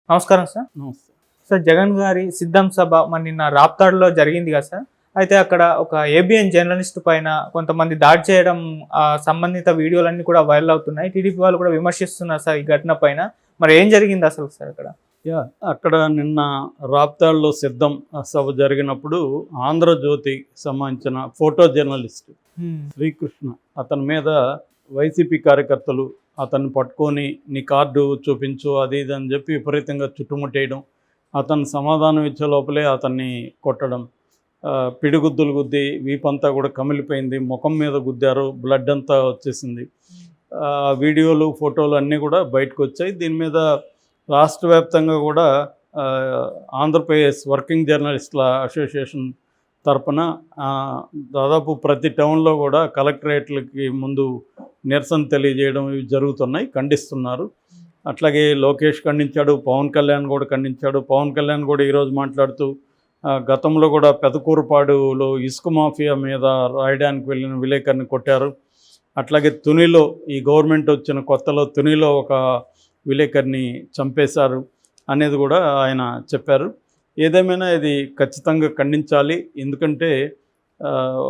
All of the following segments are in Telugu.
నమస్కారం సార్. నమస్తే. సార్, జగన్ గారి సిద్ధం సభ నిన్న రాప్తాడులో జరిగింది కదా సార్. అయితే అక్కడ ఒక ఏబిఎన్ జర్నలిస్ట్ పైన కొంతమంది దాడి చేయడం సంబంధిత వీడియోలన్నీ కూడా వైరల్ అవుతున్నాయి. టీడీపీ వాళ్ళు కూడా విమర్శిస్తున్నారు సార్ ఈ ఘటన పైన. మరి ఏం జరిగింది అసలు సార్ అక్కడ? అక్కడ నిన్న రాప్తాడులో సిద్ధం సభ జరిగినప్పుడు ఆంధ్రజ్యోతి సంబంధించిన ఫోటో జర్నలిస్ట్ శ్రీకృష్ణ అతని మీద వైసీపీ కార్యకర్తలు అతన్ని పట్టుకొని నీ కార్డు చూపించు అది ఇది అని చెప్పి విపరీతంగా చుట్టుముట్టేయడం, అతను సమాధానం ఇచ్చే లోపలే అతన్ని కొట్టడం, పిడిగుద్దులు గుద్ది వీపంతా కూడా కమిలిపోయింది, ముఖం మీద గుద్దారు, బ్లడ్ అంతా వచ్చేసింది. వీడియోలు ఫోటోలు అన్నీ కూడా బయటకు వచ్చాయి. దీని మీద రాష్ట్ర వ్యాప్తంగా కూడా ఆంధ్రప్రదేశ్ వర్కింగ్ జర్నలిస్టుల అసోసియేషన్ తరపున దాదాపు ప్రతి టౌన్లో కూడా కలెక్టరేట్లకి ముందు నిరసన తెలియజేయడం ఇవి జరుగుతున్నాయి, ఖండిస్తున్నారు. అట్లాగే లోకేష్ ఖండించాడు, పవన్ కళ్యాణ్ కూడా ఖండించాడు. పవన్ కళ్యాణ్ కూడా ఈరోజు మాట్లాడుతూ గతంలో కూడా పెదకూరుపాడులో ఇసుక మాఫియా మీద రాయడానికి వెళ్ళిన విలేకరిని కొట్టారు, అట్లాగే తునిలో ఈ గవర్నమెంట్ వచ్చిన కొత్తలో తునిలో ఒక విలేకరిని చంపేశారు అనేది కూడా ఆయన చెప్పారు. ఏదేమైనా ఇది ఖచ్చితంగా ఖండించాలి. ఎందుకంటే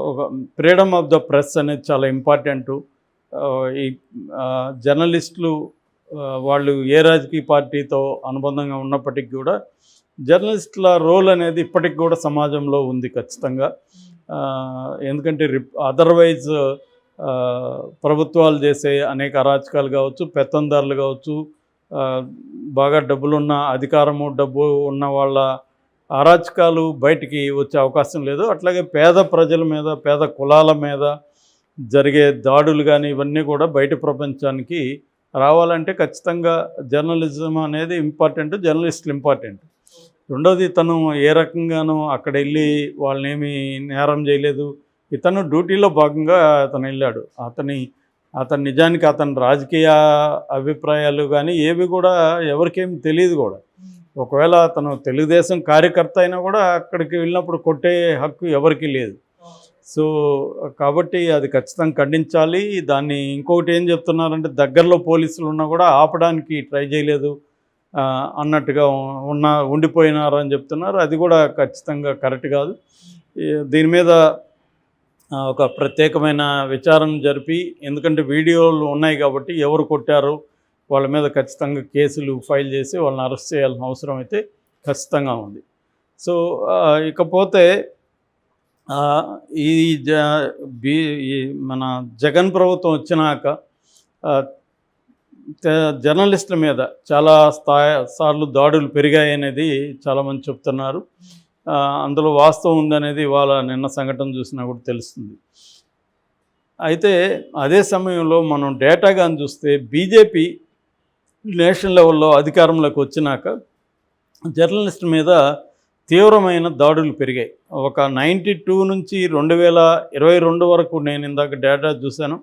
ఒక ఫ్రీడమ్ ఆఫ్ ద ప్రెస్ అనేది చాలా ఇంపార్టెంటు. ఈ జర్నలిస్టులు వాళ్ళు ఏ రాజకీయ పార్టీతో అనుబంధంగా ఉన్నప్పటికీ కూడా జర్నలిస్టుల రోల్ అనేది ఇప్పటికి కూడా సమాజంలో ఉంది ఖచ్చితంగా. ఎందుకంటే అదర్వైజ్ ప్రభుత్వాలు చేసే అనేక అరాచకాలు కావచ్చు, పెత్తందారులు కావచ్చు, బాగా డబ్బులున్న అధికారము డబ్బు ఉన్న వాళ్ళ అరాచకాలు బయటికి వచ్చే అవకాశం లేదు. అట్లాగే పేద ప్రజల మీద, పేద కులాల మీద జరిగే దాడులు కానీ ఇవన్నీ కూడా బయట ప్రపంచానికి రావాలంటే ఖచ్చితంగా జర్నలిజం అనేది ఇంపార్టెంట్, జర్నలిస్టులు ఇంపార్టెంట్. రెండోది, తను ఏ రకంగానూ అక్కడ వెళ్ళి వాళ్ళనేమి నేరం చేయలేదు. ఇతను డ్యూటీలో భాగంగా అతను వెళ్ళాడు. అతను నిజానికి అతని రాజకీయ అభిప్రాయాలు కానీ ఏవి కూడా ఎవరికేమి తెలియదు కూడా. ఒకవేళ అతను తెలుగుదేశం కార్యకర్త అయినా కూడా అక్కడికి వెళ్ళినప్పుడు కొట్టే హక్కు ఎవరికీ లేదు. సో కాబట్టి అది ఖచ్చితంగా ఖండించాలి. దాన్ని ఇంకొకటి ఏం చెప్తున్నారంటే దగ్గరలో పోలీసులు ఉన్నా కూడా ఆపడానికి ట్రై చేయలేదు అన్నట్టుగా ఉండిపోయినారు అని చెప్తున్నారు. అది కూడా ఖచ్చితంగా కరెక్ట్ కాదు. దీని మీద ఒక ప్రత్యేకమైన విచారణ జరిపి, ఎందుకంటే వీడియోలు ఉన్నాయి కాబట్టి ఎవరు కొట్టారో వాళ్ళ మీద ఖచ్చితంగా కేసులు ఫైల్ చేసి వాళ్ళని అరెస్ట్ చేయాల్సిన అవసరం అయితే ఖచ్చితంగా ఉంది. సో ఇకపోతే మన జగన్ ప్రభుత్వం వచ్చినాక జర్నలిస్టుల మీద చాలా సార్లు దాడులు పెరిగాయి అనేది చాలామంది చెప్తున్నారు. అందులో వాస్తవం ఉందనేది ఇవాళ నిన్న సంఘటన చూసినా కూడా తెలుస్తుంది. అయితే అదే సమయంలో మనం డేటా కానీ చూస్తే బీజేపీ నేషనల్ లెవెల్లో అధికారంలోకి వచ్చినాక జర్నలిస్టు మీద తీవ్రమైన దాడులు పెరిగాయి. ఒక 92 నుంచి 2022 వరకు నేను ఇందాక డేటా చూశాను.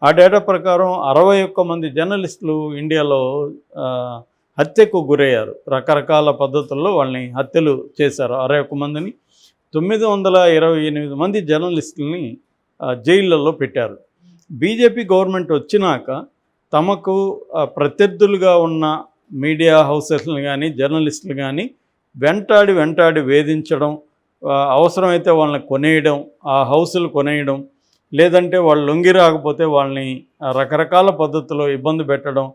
ఆ డేటా ప్రకారం 61 మంది జర్నలిస్టులు ఇండియాలో హత్యకు గురయ్యారు. రకరకాల పద్ధతుల్లో వాళ్ళని హత్యలు చేశారు. 61 మందిని, 928 మంది జర్నలిస్టులని జైళ్ళల్లో పెట్టారు. బీజేపీ గవర్నమెంట్ వచ్చినాక తమకు ప్రత్యర్థులుగా ఉన్న మీడియా హౌసెస్ని కానీ జర్నలిస్టులు కానీ వెంటాడి వేధించడం, అవసరమైతే వాళ్ళని కొనేయడం, ఆ హౌసులు కొనేయడం, లేదంటే వాళ్ళు లొంగి రాకపోతే వాళ్ళని రకరకాల పద్ధతిలో ఇబ్బంది పెట్టడం,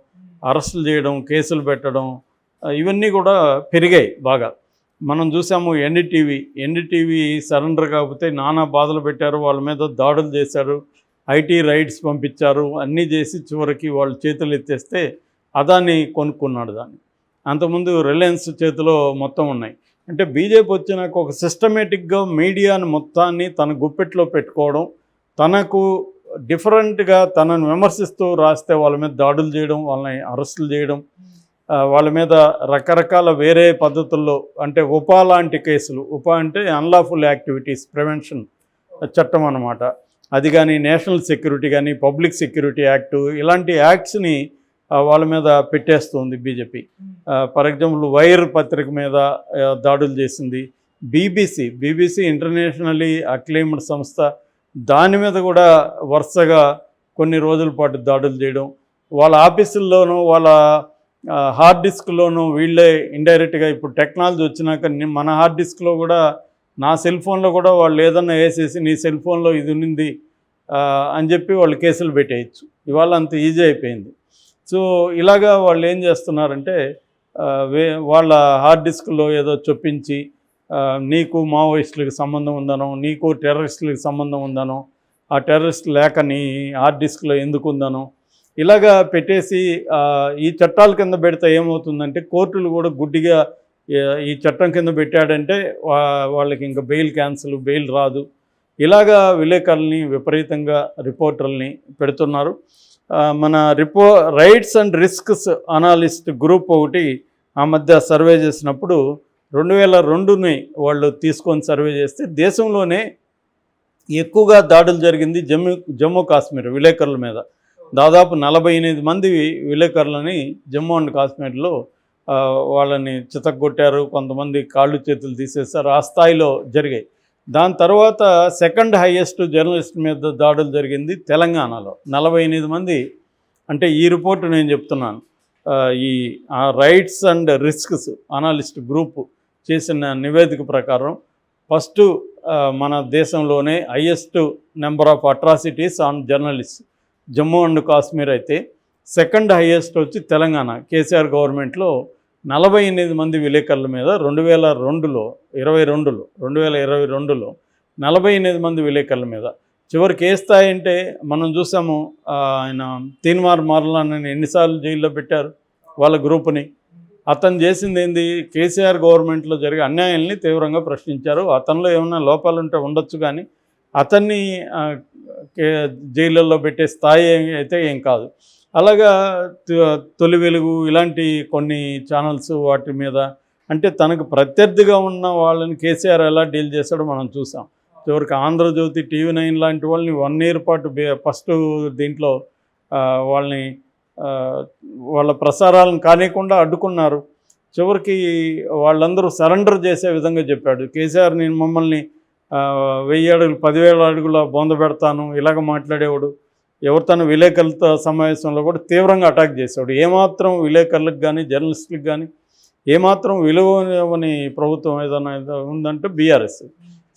అరెస్టులు చేయడం, కేసులు పెట్టడం, ఇవన్నీ కూడా పెరిగాయి బాగా. మనం చూసాము ఎన్డీటీవీ సరెండర్ కాకపోతే నానా బాధలు పెట్టారు, వాళ్ళ మీద దాడులు చేశారు, ఐటీ రైడ్స్ పంపించారు, అన్నీ చేసి చివరికి వాళ్ళు చేతులు ఎత్తేస్తే అదాని కొనుక్కున్నాడు దాన్ని. అంతకుముందు రిలయన్స్ చేతిలో మొత్తం ఉన్నాయి. అంటే బీజేపీ వచ్చినాక ఒక సిస్టమేటిక్గా మీడియాని మొత్తాన్ని తన గుప్పెట్లో పెట్టుకోవడం, తనకు డిఫరెంట్గా తనను విమర్శిస్తూ రాస్తే వాళ్ళ మీద దాడులు చేయడం, వాళ్ళని అరెస్టులు చేయడం, వాళ్ళ మీద రకరకాల వేరే పద్ధతుల్లో, అంటే ఉపా లాంటి కేసులు, ఉపా అంటే అన్లాఫుల్ యాక్టివిటీస్ ప్రివెన్షన్ చట్టం అన్నమాట, అది కానీ నేషనల్ సెక్యూరిటీ కానీ పబ్లిక్ సెక్యూరిటీ యాక్టు, ఇలాంటి యాక్ట్స్ని వాళ్ళ మీద పెట్టేస్తుంది బీజేపీ. ఫర్ ఎగ్జాంపుల్ వైర్ పత్రిక మీద దాడులు చేసింది. బీబీసీ ఇంటర్నేషనల్లీ అక్లెయిమ్డ్ సంస్థ, దాని మీద కూడా వరుసగా కొన్ని రోజుల పాటు దాడులు చేయడం, వాళ్ళ ఆఫీసుల్లోనూ వాళ్ళ హార్డ్ డిస్క్లోనూ వీళ్ళే ఇండైరెక్ట్గా ఇప్పుడు టెక్నాలజీ వచ్చినాక మన హార్డ్ డిస్క్లో కూడా నా సెల్ ఫోన్లో కూడా వాళ్ళు ఏదన్నా వేసేసి నీ సెల్ ఫోన్లో ఇది ఉన్నింది అని చెప్పి వాళ్ళు కేసులు పెట్టేయచ్చు. ఇవాళ అంత ఈజీ అయిపోయింది. సో ఇలాగా వాళ్ళు ఏం చేస్తున్నారంటే వాళ్ళ హార్డ్ డిస్క్లో ఏదో చొప్పించి నీకు మావోయిస్టులకు సంబంధం ఉందనో, నీకు టెర్రరిస్టులకు సంబంధం ఉందనో, ఆ టెర్రరిస్ట్ లేక నీ హార్డ్ డిస్క్లో ఎందుకు ఉందనో ఇలాగా పెట్టేసి ఈ చట్టాల కింద పెడితే ఏమవుతుందంటే కోర్టులు కూడా గుడ్డిగా ఈ చట్టం కింద పెట్టాడంటే వాళ్ళకి ఇంకా బెయిల్ క్యాన్సిల్, బెయిల్ రాదు, ఇలాగా విలేకరుల్ని విపరీతంగా రిపోర్టర్లని పెడుతున్నారు. మన rights and risks analyst group ఒకటి ఆ మధ్య సర్వే చేసినప్పుడు 2002ని వాళ్ళు తీసుకొని సర్వే చేస్తే దేశంలోనే ఎక్కువగా దాడులు జరిగింది జమ్మూ కాశ్మీర్ విలేకరుల మీద. దాదాపు 48 మంది విలేకరులని జమ్మూ అండ్ కాశ్మీర్లో వాళ్ళని చితగ్గొట్టారు, కొంతమంది కాళ్ళు చేతులు తీసేశారు, ఆ స్థాయిలో జరిగాయి. దాని తర్వాత సెకండ్ హైయెస్ట్ జర్నలిస్ట్ మీద దాడులు జరిగింది తెలంగాణలో 48 మంది. అంటే ఈ రిపోర్టు నేను చెప్తున్నాను, ఈ rights and risks analyst group చేసిన నివేదిక ప్రకారం ఫస్ట్ మన దేశంలోనే highest number of atrocities on journalist Jammu and Kashmir అయితే, సెకండ్ హైయెస్ట్ వచ్చి తెలంగాణ కేసీఆర్ గవర్నమెంట్లో 48 మంది విలేకరుల మీద 2022లో 48 మంది విలేకరుల మీద. చివరికి ఏ స్థాయి అంటే మనం చూసాము, ఆయన తీన్మార్ మార్లాన్ ఎన్నిసార్లు జైల్లో పెట్టారు వాళ్ళ గ్రూపుని. అతను చేసింది ఏంది, కేసీఆర్ గవర్నమెంట్లో జరిగే అన్యాయాల్ని తీవ్రంగా ప్రశ్నించారు. అతనిలో ఏమైనా లోపాలు ఉంటే ఉండొచ్చు, కానీ అతన్ని జైళ్ళల్లో పెట్టే స్థాయి అయితే ఏం కాదు. అలాగా తొలి వెలుగు ఇలాంటి కొన్ని ఛానల్స్ వాటి మీద, అంటే తనకు ప్రత్యర్థిగా ఉన్న వాళ్ళని కేసీఆర్ ఎలా డీల్ చేశాడో మనం చూసాం. చివరికి ఆంధ్రజ్యోతి, TV9 లాంటి వాళ్ళని 1 year పాటు ఫస్ట్ దీంట్లో వాళ్ళని వాళ్ళ ప్రసారాలను కానికుండా అడ్డుకున్నారు. చివరికి వాళ్ళందరూ సరెండర్ చేసే విధంగా చెప్పాడు కేసీఆర్, నేను మమ్మల్ని 1000 అడుగులు 10,000 అడుగుల బొంద పెడతాను ఇలాగ మాట్లాడేవాడు. ఎవరితోనూ విలేకరులతో సమావేశంలో కూడా తీవ్రంగా అటాక్ చేశాడు. ఏమాత్రం విలేకరులకు కానీ జర్నలిస్టులకు కానీ ఏమాత్రం విలువని ప్రభుత్వం ఏదైనా ఉందంటే బీఆర్ఎస్.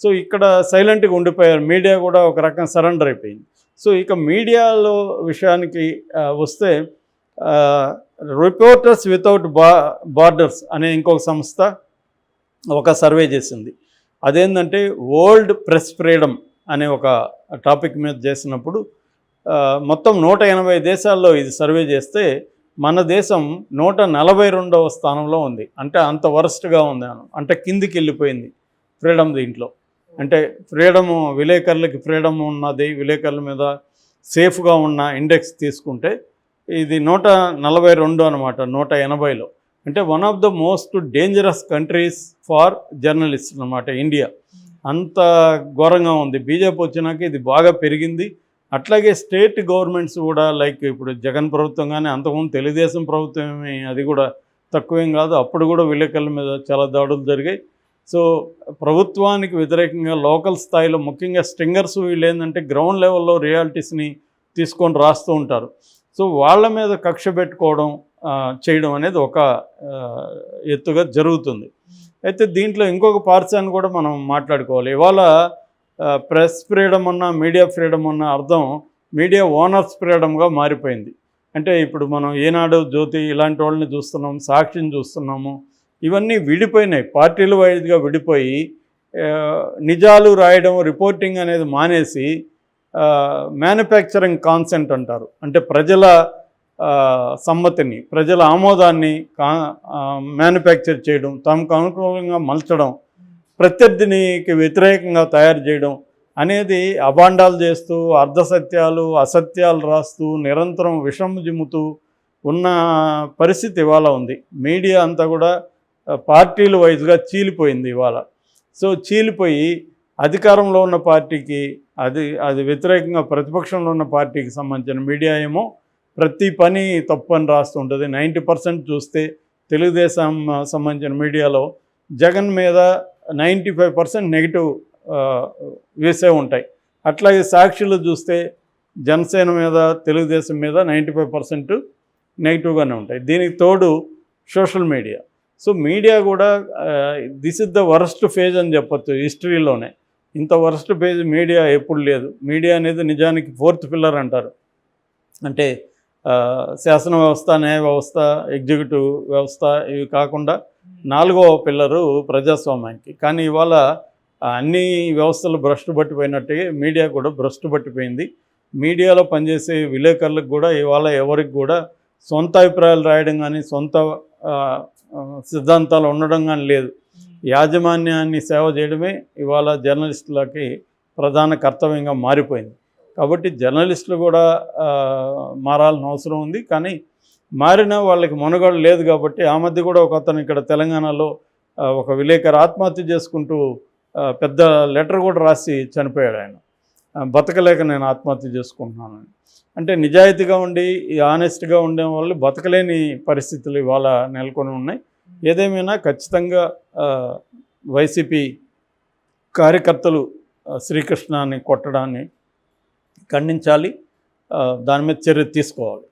సో ఇక్కడ సైలెంట్గా ఉండిపోయారు. మీడియా కూడా ఒక రకం సరెండర్ అయిపోయింది. సో ఇక మీడియాలో విషయానికి వస్తే రిపోర్టర్స్ వితౌట్ బార్డర్స్ అనే ఇంకొక సంస్థ ఒక సర్వే చేసింది. అదేంటంటే వరల్డ్ ప్రెస్ ఫ్రీడమ్ అనే ఒక టాపిక్ మీద చేసినప్పుడు మొత్తం 180 దేశాల్లో ఇది సర్వే చేస్తే మన దేశం 142వ స్థానంలో ఉంది. అంటే అంత వరస్ట్గా ఉంది, అంటే కిందికి వెళ్ళిపోయింది ఫ్రీడమ్ దీంట్లో. అంటే ఫ్రీడము, విలేకరులకి ఫ్రీడమ్ ఉన్నది, విలేకరుల మీద సేఫ్గా ఉన్న ఇండెక్స్ తీసుకుంటే ఇది 142 అనమాట 180లో. అంటే one of the most dangerous countries for journalist అనమాట ఇండియా. అంత ఘోరంగా ఉంది. బీజేపీ వచ్చినాక ఇది బాగా పెరిగింది. అట్లాగే స్టేట్ గవర్నమెంట్స్ కూడా, లైక్ ఇప్పుడు జగన్ ప్రభుత్వం కానీ, అంతకుముందు తెలుగుదేశం ప్రభుత్వం అది కూడా తక్కువేం కాదు, అప్పుడు కూడా విలేకరుల మీద చాలా దాడులు జరిగాయి. సో ప్రభుత్వానికి వ్యతిరేకంగా లోకల్ స్థాయిలో ముఖ్యంగా స్ట్రింగర్స్ వీళ్ళు ఏంటంటే గ్రౌండ్ లెవెల్లో రియాలిటీస్ని తీసుకొని రాస్తూ ఉంటారు. సో వాళ్ళ మీద కక్ష పెట్టుకోవడం చేయడం అనేది ఒక ఎత్తుగా జరుగుతుంది. అయితే దీంట్లో ఇంకొక పార్శాన్ని కూడా మనం మాట్లాడుకోవాలి. ఇవాళ ప్రెస్ ఫ్రీడమ్ అన్న, మీడియా ఫ్రీడమ్ అన్న అర్థం మీడియా ఓనర్స్ ఫ్రీడమ్గా మారిపోయింది. అంటే ఇప్పుడు మనం ఈనాడు, జ్యోతి ఇలాంటి వాళ్ళని చూస్తున్నాం, సాక్షిని చూస్తున్నాము. ఇవన్నీ విడిపోయినాయి, పార్టీల వైజ్గా విడిపోయి నిజాలు రాయడం, రిపోర్టింగ్ అనేది మానేసి మ్యానుఫ్యాక్చరింగ్ కాన్సెంట్ అంటారు. అంటే ప్రజల సమ్మతిని, ప్రజల ఆమోదాన్ని మ్యానుఫ్యాక్చర్ చేయడం, తమకు అనుకూలంగా మలచడం, ప్రత్యర్థినికి వ్యతిరేకంగా తయారు చేయడం అనేది అభాండాలు చేస్తూ, అర్ధసత్యాలు అసత్యాలు రాస్తూ, నిరంతరం విషం జిమ్ముతూ ఉన్న పరిస్థితి ఇవాళ ఉంది. మీడియా అంతా కూడా పార్టీల వైజ్గా చీలిపోయింది ఇవాళ. సో చీలిపోయి అధికారంలో ఉన్న పార్టీకి అది వ్యతిరేకంగా ప్రతిపక్షంలో ఉన్న పార్టీకి సంబంధించిన మీడియా ఏమో ప్రతి పని తప్పని రాస్తుంటుంది. 90% చూస్తే తెలుగుదేశం సంబంధించిన మీడియాలో జగన్ మీద 95% నెగిటివ్ వేసే ఉంటాయి. అట్లాగే సాక్షులు చూస్తే జనసేన మీద, తెలుగుదేశం మీద 95% నెగిటివ్గానే ఉంటాయి. దీనికి తోడు సోషల్ మీడియా. సో మీడియా కూడా this is the worst phase అని చెప్పొచ్చు హిస్టరీలోనే. ఇంత వరస్ట్ ఫేజ్ మీడియా ఎప్పుడు లేదు. మీడియా అనేది నిజానికి 4th పిల్లర్ అంటారు. అంటే శాసన వ్యవస్థ, న్యాయ వ్యవస్థ, ఎగ్జిక్యూటివ్ వ్యవస్థ ఇవి కాకుండా 4వ పిల్లరు ప్రజాస్వామ్యానికి. కానీ ఇవాళ అన్ని వ్యవస్థలు భ్రష్టు పట్టిపోయినట్టుగా మీడియా కూడా భ్రష్టు పట్టిపోయింది. మీడియాలో పనిచేసే విలేకరులకు కూడా ఇవాళ ఎవరికి కూడా సొంత అభిప్రాయాలు రాయడం కానీ సొంత సిద్ధాంతాలు ఉండడం కానీ లేదు. యాజమాన్యాన్ని సేవ చేయడమే ఇవాళ జర్నలిస్టులకి ప్రధాన కర్తవ్యంగా మారిపోయింది. కాబట్టి జర్నలిస్టులు కూడా మారాల్సిన అవసరం ఉంది. కానీ మారినా వాళ్ళకి మనుగడ లేదు. కాబట్టి ఆ మధ్య కూడా ఒక అతను ఇక్కడ తెలంగాణలో ఒక విలేకరు ఆత్మహత్య చేసుకుంటూ పెద్ద లెటర్ కూడా రాసి చనిపోయాడు. ఆయన బతకలేక నేను ఆత్మహత్య చేసుకుంటున్నానని. అంటే నిజాయితీగా ఉండి ఆనెస్ట్గా ఉండే వాళ్ళు బతకలేని పరిస్థితులు ఇవాళ నెలకొని ఉన్నాయి. ఏదేమైనా ఖచ్చితంగా వైసీపీ కార్యకర్తలు శ్రీకృష్ణని కొట్టడాన్ని ఖండించాలి. దాని మీద చర్య తీసుకోవాలి.